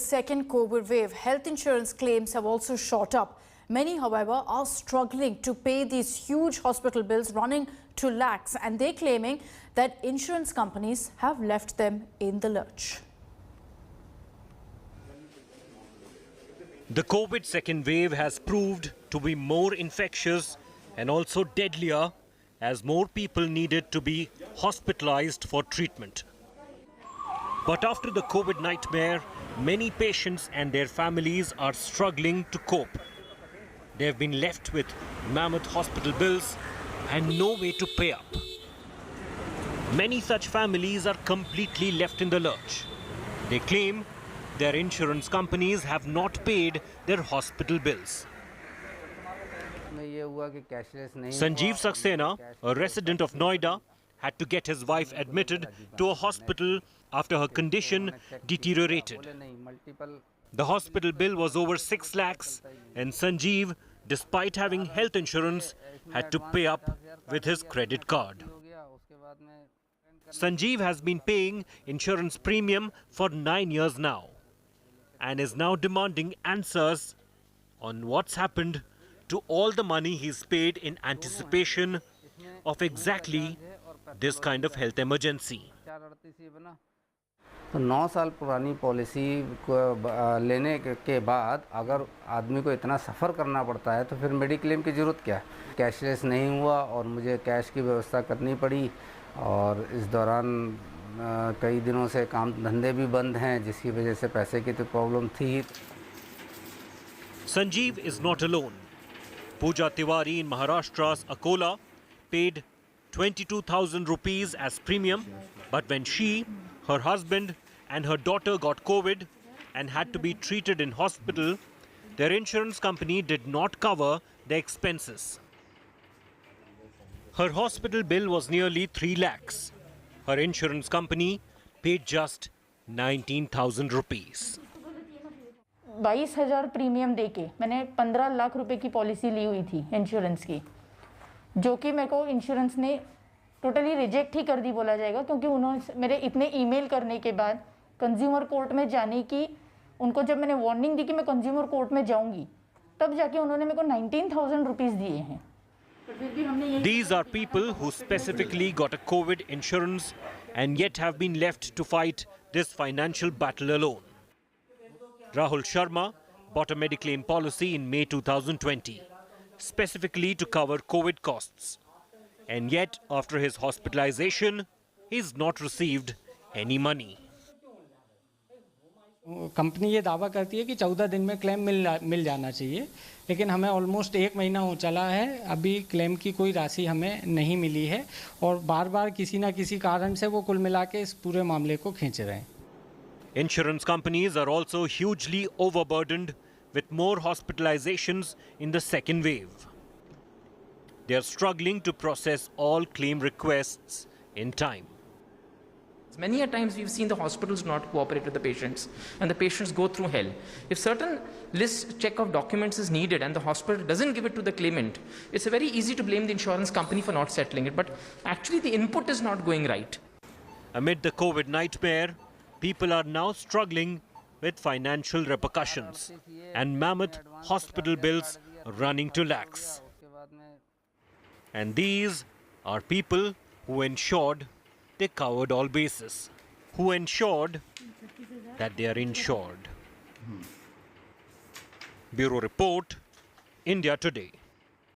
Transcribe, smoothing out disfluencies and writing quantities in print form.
second COVID wave, health insurance claims have also shot up. Many, however, are struggling to pay these huge hospital bills running to lakhs, and they're claiming that insurance companies have left them in the lurch. The COVID second wave has proved to be more infectious and also deadlier as more people needed to be hospitalized for treatment. But after the COVID nightmare, many patients and their families are struggling to cope. They have been left with mammoth hospital bills and no way to pay up. Many such families are completely left in the lurch. They claim their insurance companies have not paid their hospital bills. Sanjeev Saxena, a resident of Noida, had to get his wife admitted to a hospital after her condition deteriorated. The hospital bill was over 6 lakhs and Sanjeev, despite having health insurance, had to pay up with his credit card. Sanjeev has been paying insurance premium for 9 years now and is now demanding answers on what's happened to all the money he's paid in anticipation of exactly this kind of health emergency. तो 9 साल पुरानी policy को लेने के बाद अगर आदमी को इतना सफ़र करना पड़ता है तो फिर मेडिक्लेम की ज़रूरत क्या है। कैशलेस नहीं हुआ और मुझे कैश की व्यवस्था करनी पड़ी और इस दौरान कई दिनों से काम धंधे भी बंद हैं जिसकी वजह से पैसे की तो प्रॉब्लम थी। Sanjeev is not alone. Pooja Tiwari in Maharashtra's Akola paid 22,000 rupees as premium, but when she, her husband and her daughter got COVID and had to be treated in hospital, their insurance company did not cover the expenses. Her hospital bill was nearly 3 lakhs. Her insurance company paid just 19,000 rupees. 22,000 premium देके मैंने 15 लाख रुपए की policy ली हुई थी insurance की, जो कि मेरे को इंश्योरेंस ने टोटली रिजेक्ट ही कर दी बोला जाएगा, क्योंकि उन्होंने मेरे इतने ईमेल करने के बाद कंज्यूमर कोर्ट में जाने की, उनको जब मैंने वार्निंग दी कि मैं कंज्यूमर कोर्ट में जाऊंगी, तब जाके उन्होंने मेरे को 19,000 रुपीस दिए हैं। These are people who specifically got a COVID insurance and yet have been left to fight this financial battle alone. Rahul Sharma bought a Mediclaim policy in May 2020, specifically to cover COVID costs. And yet, after his hospitalization, he's not received any money. Company ये दावा करती है कि 14 दिन में claim मिल जाना चाहिए, लेकिन हमें ऑलमोस्ट 1 महीना हो चला है, अभी क्लेम की कोई राशि हमें नहीं मिली है और बार-बार किसी ना किसी कारण से वो कुल मिला के इस पूरे मामले को खींच रहे हैं। Insurance companies are also hugely overburdened with more hospitalizations in the second wave. They are struggling to process all claim requests in time. Many a times we've seen the hospitals not cooperate with the patients and the patients go through hell. If certain list check of documents is needed and the hospital doesn't give it to the claimant, it's very easy to blame the insurance company for not settling it, but actually the input is not going right. Amid the COVID nightmare, people are now struggling with financial repercussions and mammoth hospital bills running to lakhs. And these are people who ensured they covered all bases, who ensured that they are insured. Bureau Report, India Today.